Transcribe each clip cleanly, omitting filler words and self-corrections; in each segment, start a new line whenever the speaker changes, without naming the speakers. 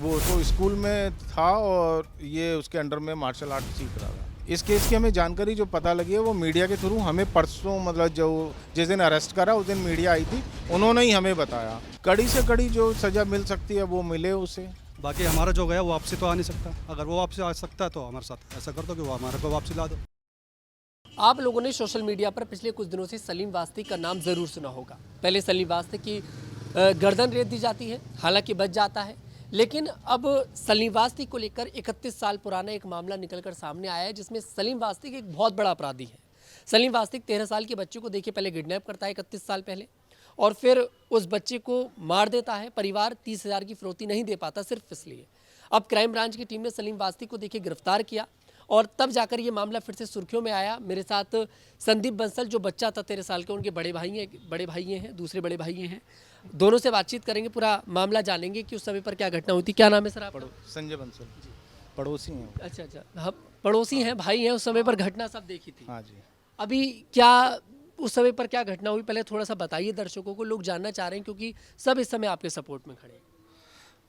वो तो स्कूल में था और ये उसके अंडर में मार्शल आर्ट सीख रहा था। इस केस की हमें जानकारी जो पता लगी है वो मीडिया के थ्रू हमें परसों, मतलब जो जिस दिन अरेस्ट करा उस दिन मीडिया आई थी, उन्होंने ही हमें बताया। कड़ी से कड़ी जो सज़ा मिल सकती है वो मिले उसे।
बाकी हमारा जो गया वो वापसी तो आ नहीं सकता। अगर वो वापसी आ सकता है तो हमारे साथ ऐसा कर दो कि वो हमारे को वापसी ला दो।
आप लोगों ने सोशल मीडिया पर पिछले कुछ दिनों से सलीम वास्ती का नाम ज़रूर सुना होगा। पहले सलीम वास्ती की गर्दन रेत दी जाती है, हालांकि बच जाता है, लेकिन अब सलीम वास्ती को लेकर 31 साल पुराना एक मामला निकलकर सामने आया है, जिसमें सलीम वास्ती एक बहुत बड़ा अपराधी है। सलीम वास्ती 13 साल के बच्चे को देखिए पहले किडनैप करता है 31 साल पहले, और फिर उस बच्चे को मार देता है। परिवार 30,000 की फिरौती नहीं दे पाता सिर्फ इसलिए। अब क्राइम ब्रांच की टीम ने सलीम वास्ती को देखिए गिरफ्तार किया और तब जाकर ये मामला फिर से सुर्खियों में आया। मेरे साथ संदीप बंसल, जो बच्चा था 13 साल के, उनके बड़े भाई हैं, दूसरे बड़े भाई हैं। दोनों से बातचीत करेंगे, पूरा मामला जानेंगे कि उस समय पर क्या घटना हुई थी। क्या नाम है सर आपका?
संजय बंसल पड़ोसी हैं।
अच्छा, हम पड़ोसी हैं, भाई हैं। उस समय पर घटना सब देखी थी।
हाँ जी।
अभी क्या उस समय पर क्या घटना हुई, पहले थोड़ा सा बताइए दर्शकों को, लोग जानना चाह रहे हैं क्योंकि सब इस समय आपके सपोर्ट में खड़े हैं।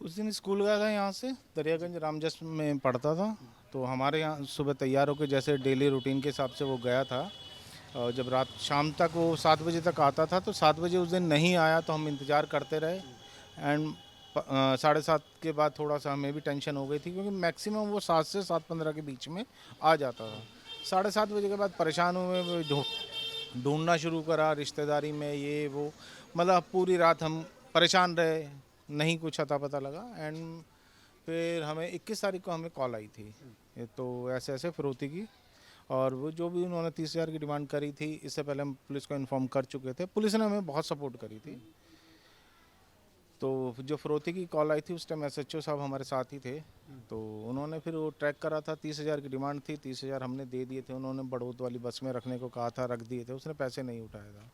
उस दिन स्कूल गया था, यहाँ से दरियागंज रामजस में पढ़ता था, तो हमारे यहाँ सुबह तैयार होकर जैसे डेली रूटीन के हिसाब से वो गया था। और जब रात शाम तक वो 7 बजे तक आता था, तो 7 बजे उस दिन नहीं आया तो हम इंतज़ार करते रहे। एंड 7:30 के बाद थोड़ा सा हमें भी टेंशन हो गई थी, क्योंकि मैक्सिमम वो 7 से 7:15 के बीच में आ जाता था। 7:30 बजे के बाद परेशान हुए, ढूंढना शुरू करा रिश्तेदारी में, ये वो, मतलब पूरी रात हम परेशान रहे, नहीं कुछ अता पता लगा। एंड फिर हमें 21 तारीख को हमें कॉल आई थी, ये तो ऐसे ऐसे फिरौती की, और वो जो भी उन्होंने 30,000 की डिमांड करी थी, इससे पहले हम पुलिस को इन्फॉर्म कर चुके थे। पुलिस ने हमें बहुत सपोर्ट करी थी। तो जो फिरौती की कॉल आई थी उस टाइम SHO साहब हमारे साथ ही थे, तो उन्होंने फिर वो ट्रैक करा था। 30,000 की डिमांड थी, 30,000 हमने दे दिए थे। उन्होंने बड़ौत वाली बस में रखने को कहा था, रख दिए थे, उसने पैसे नहीं उठाया था।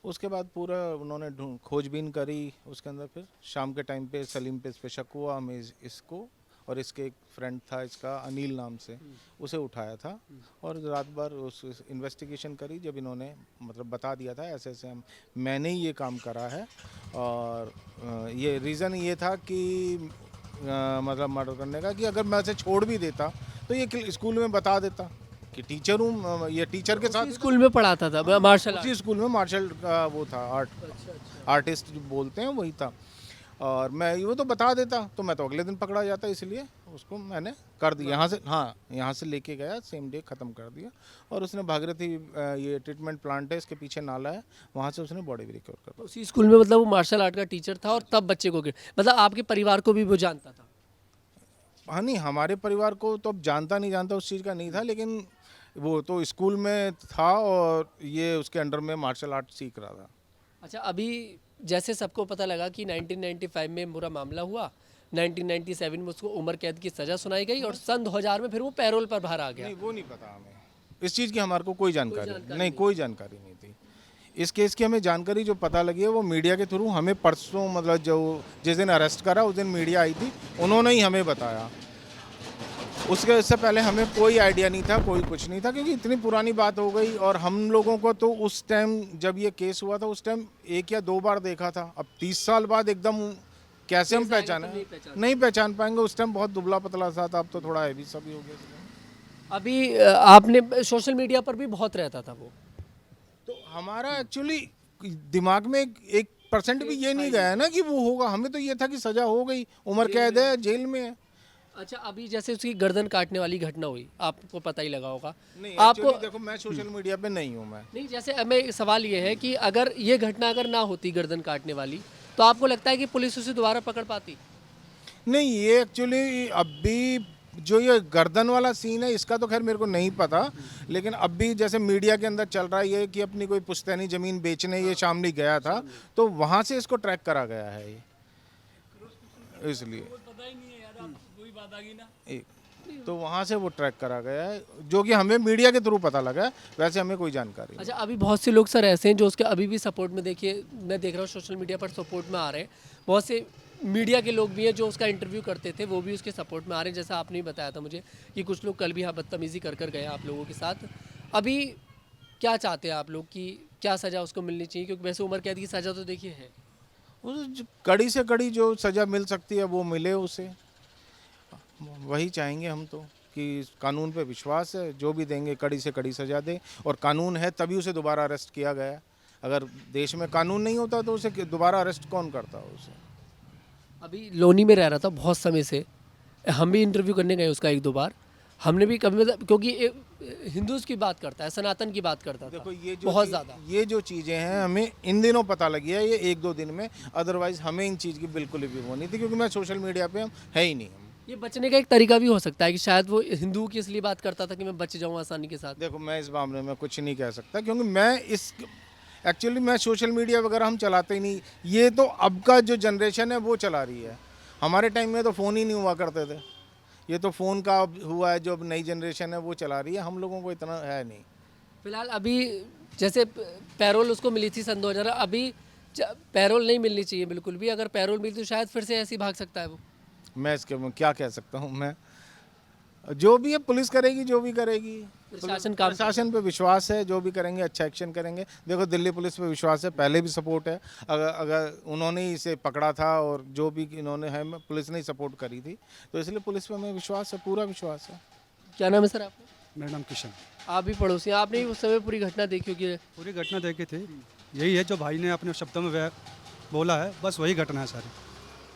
उसके बाद पूरा उन्होंने खोजबीन करी। उसके अंदर फिर शाम के टाइम पे सलीम पे इस पे शक हुआ, हमें इसको और इसके एक फ्रेंड था इसका अनिल नाम से, उसे उठाया था। और रात भर उस इन्वेस्टिगेशन करी। जब इन्होंने मतलब बता दिया था ऐसे ऐसे मैंने ही ये काम करा है, और ये रीज़न ये था कि मतलब मर्डर करने का, कि अगर मैं इसे छोड़ भी देता तो ये स्कूल में बता देता कि टीचर हूँ, ये टीचर के साथ
स्कूल में पढ़ाता था मार्शल आर्ट।
उसी स्कूल में मार्शल का वो था, आर्टिस्ट जो बोलते हैं वही था। और मैं वो तो बता देता तो मैं तो अगले दिन पकड़ा जाता, इसलिए उसको मैंने कर दिया यहाँ से। हाँ, यहाँ से लेके गया, सेम डे ख़त्म कर दिया। और उसने भागीरथी ये ट्रीटमेंट प्लांट है, इसके पीछे नाला है, वहाँ से उसने बॉडी भी रिकवर कर दी।
उसी स्कूल में मतलब वो मार्शल आर्ट का टीचर था, और तब बच्चे को मतलब आपके परिवार को भी वो जानता था?
हाँ, नहीं, हमारे परिवार को तो अब जानता उस चीज़ का नहीं था, लेकिन वो तो स्कूल में था और ये उसके अंडर में मार्शल आर्ट सीख रहा था।
अच्छा, अभी जैसे सबको पता लगा कि 1995 में बुरा मामला हुआ, 1997 में उसको उम्र कैद की सज़ा सुनाई गई, और सन 2000 में फिर वो पैरोल पर बाहर आ गया।
नहीं, वो नहीं पता हमें, इस चीज़ की हमारे को कोई जानकारी नहीं, कोई जानकारी नहीं थी। इस केस की हमें जानकारी जो पता लगी है वो मीडिया के थ्रू हमें परसों, मतलब जो जिस दिन अरेस्ट करा उस दिन मीडिया आई थी, उन्होंने ही हमें बताया। उससे पहले हमें कोई आइडिया नहीं था, कोई कुछ नहीं था, क्योंकि इतनी पुरानी बात हो गई। और हम लोगों को तो उस टाइम जब ये केस हुआ था उस टाइम 1 या 2 बार देखा था। अब 30 साल बाद एकदम कैसे हम पहचाने? नहीं पहचान पाएंगे। उस टाइम बहुत दुबला पतला सा था, अब तो थोड़ा हैवी सा भी हो गया।
अभी आपने सोशल मीडिया पर भी बहुत रहता था वो,
तो हमारा एक्चुअली दिमाग में 1% भी ये नहीं गया ना कि वो होगा। हमें तो ये था कि सजा हो गई, उम्र कैद है, जेल में है।
अच्छा, अभी जैसे उसकी गर्दन काटने वाली घटना हुई, आपको पता ही लगा होगा।
नहीं,
आपको
देखो, मैं सोशल मीडिया पे नहीं हूँ मैं।
नहीं, जैसे हमें सवाल ये है कि अगर ये घटना अगर ना होती गर्दन काटने वाली, तो आपको लगता है कि पुलिस उसे दोबारा पकड़ पाती?
नहीं, ये एक्चुअली अभी जो ये गर्दन वाला सीन है इसका तो खैर मेरे को नहीं पता, लेकिन अभी जैसे मीडिया के अंदर चल रहा है ये कि अपनी कोई पुश्तैनी ज़मीन बेचने ये शामली गया था, तो वहाँ से इसको ट्रैक करा गया है ये, इसलिए तो वहाँ से वो ट्रैक करा गया है, जो कि हमें मीडिया के थ्रू पता लगा है। वैसे हमें कोई जानकारी नहीं।
अच्छा, अभी बहुत से लोग सर ऐसे हैं जो उसके अभी भी सपोर्ट में, देखिए मैं देख रहा हूँ सोशल मीडिया पर सपोर्ट में आ रहे हैं। बहुत से मीडिया के लोग भी हैं जो उसका इंटरव्यू करते थे, वो भी उसके सपोर्ट में आ रहे हैं। जैसा आपने ही बताया था मुझे कि कुछ लोग कल भी यहाँ बदतमीज़ी कर गए आप लोगों के साथ। अभी क्या चाहते हैं आप लोग कि क्या सज़ा उसको मिलनी चाहिए? क्योंकि वैसे उम्र कैद की सज़ा तो देखिए है।
कड़ी से कड़ी जो सज़ा मिल सकती है वो मिले उसे, वही चाहेंगे हम तो, कि कानून पे विश्वास है, जो भी देंगे कड़ी से कड़ी सज़ा दे, और कानून है तभी उसे दोबारा अरेस्ट किया गया। अगर देश में कानून नहीं होता तो उसे दोबारा अरेस्ट कौन करता उसे।
अभी लोनी में रह रहा था बहुत समय से, हम भी इंटरव्यू करने गए उसका एक दो बार, हमने भी कभी मतलब क्योंकि हिंदूज की बात करता है, सनातन की बात करता था
देखो
बहुत ज़्यादा।
ये जो चीज़ें हैं हमें इन दिनों पता लगी है, ये एक दो दिन में, अदरवाइज़ हमें इन चीज़ की बिल्कुल भी वो नहीं थी, क्योंकि मैं सोशल मीडिया पे हम है ही नहीं हम।
ये बचने का एक तरीका भी हो सकता है कि शायद वो हिंदू की इसलिए बात करता था कि मैं बच जाऊँ आसानी के साथ।
देखो मैं इस मामले में कुछ नहीं कह सकता, क्योंकि मैं एक्चुअली मैं सोशल मीडिया वगैरह हम चलाते ही नहीं, ये तो अब का जो जनरेशन है वो चला रही है। हमारे टाइम में तो फ़ोन ही नहीं हुआ करते थे, ये तो फ़ोन का अब हुआ है, जो अब नई जनरेशन है वो चला रही है, हम लोगों को इतना है नहीं।
फिलहाल अभी जैसे पैरोल उसको मिली थी सन 2000, अभी पैरोल नहीं मिलनी चाहिए बिल्कुल भी, अगर पैरोल मिली तो शायद फिर से ऐसे ही भाग सकता है वो।
मैं इसके में क्या कह सकता हूँ, मैं जो भी है पुलिस करेगी, जो भी करेगी, प्रशासन पे विश्वास है, जो भी करेंगे अच्छा एक्शन करेंगे। देखो दिल्ली पुलिस पे विश्वास है, पहले भी सपोर्ट है, अगर उन्होंने ही इसे पकड़ा था और जो भी इन्होंने है, पुलिस ने ही सपोर्ट करी थी, तो इसलिए पुलिस पे हमें विश्वास है, पूरा विश्वास है।
क्या नाम है सर आपका?
मेरा नाम किशन।
आप भी पड़ोसी हैं, आपने उस समय पूरी घटना देखी होगी।
पूरी घटना देखी थी, यही है जो भाई ने अपने शब्दों में बोला है, बस वही घटना है सारी।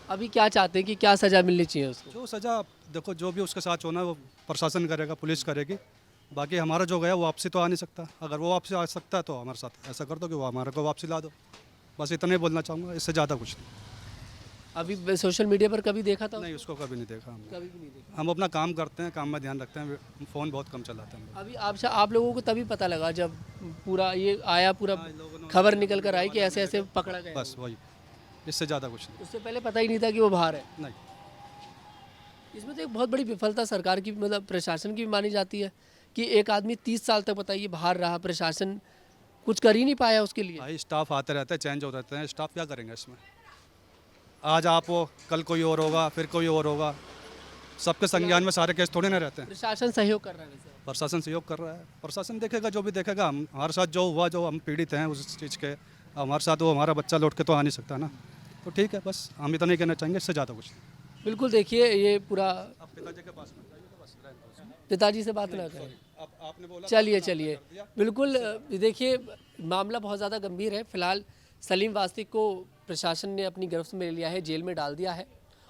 अभी क्या चाहते हैं कि क्या सज़ा मिलनी चाहिए उसको?
जो सज़ा देखो, जो भी उसके साथ होना है वो प्रशासन करेगा, पुलिस करेगी। बाकी हमारा जो गया वो वापसी तो आ नहीं सकता, अगर वो वापसी आ सकता है तो हमारे साथ ऐसा कर दो कि वो हमारे को वापसी ला दो, बस इतना ही बोलना चाहूँगा, इससे ज़्यादा कुछ नहीं।
अभी सोशल मीडिया पर कभी देखा था?
नहीं, उसको कभी नहीं देखा हमने।
कभी भी नहीं देखा।
हम अपना काम करते हैं, काम में ध्यान रखते हैं, फ़ोन बहुत कम चलाते हैं।
अभी आप लोगों को तभी पता लगा जब पूरा ये आया, पूरा खबर निकल कर आई कि ऐसे ऐसे पकड़ा गया।
बस वही, इससे ज़्यादा कुछ नहीं।
उससे पहले पता ही नहीं था कि वो बाहर है।
नहीं,
इसमें तो एक बहुत बड़ी विफलता सरकार की, मतलब प्रशासन की भी मानी जाती है कि एक आदमी 30 साल तक बताइए बाहर रहा, प्रशासन कुछ कर ही नहीं पाया उसके लिए।
भाई स्टाफ आते रहते हैं, चेंज होते रहते हैं, स्टाफ क्या करेंगे इसमें? आज आप हो, कल कोई और होगा, फिर कोई और होगा, सबके संज्ञान में सारे केस थोड़े ना रहते हैं।
प्रशासन सहयोग कर रहा है वैसे।
प्रशासन सहयोग कर रहा है, प्रशासन देखेगा जो भी देखेगा। हम हमारे साथ जो हुआ, जो हम पीड़ित हैं उस चीज़ के, हमारे साथ वो हमारा बच्चा लौट के तो आ नहीं सकता ना, तो ठीक है, बस हम इतना ही कहना चाहेंगे, इससे ज़्यादा कुछ नहीं।
बिल्कुल, देखिए ये पूरा
आप पिताजी के पास में जाइए तो बस रहने दो उसमें।
पिताजी से बात ना करें।
आपने बोला
चलिए बिल्कुल, देखिए मामला बहुत ज़्यादा गंभीर है। फिलहाल सलीम वास्तिक को प्रशासन ने अपनी गिरफ्त में लिया है, जेल में डाल दिया है,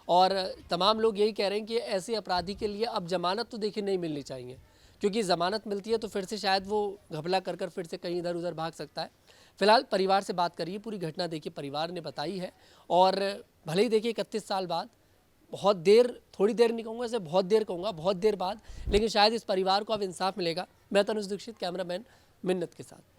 और तमाम लोग यही कह रहे हैं कि ऐसे अपराधी के लिए अब जमानत तो देखिए नहीं मिलनी चाहिए, क्योंकि ज़मानत मिलती है तो फिर से शायद वो घपला कर फिर से कहीं इधर उधर भाग सकता है। फिलहाल परिवार से बात करिए, पूरी घटना देखिए परिवार ने बताई है, और भले ही देखिए 31 साल बाद, बहुत देर, थोड़ी देर नहीं कहूँगा इसे, बहुत देर कहूँगा, बहुत देर बाद, लेकिन शायद इस परिवार को अब इंसाफ मिलेगा। मैं तनुज दीक्षित, कैमरामैन मिन्नत के साथ।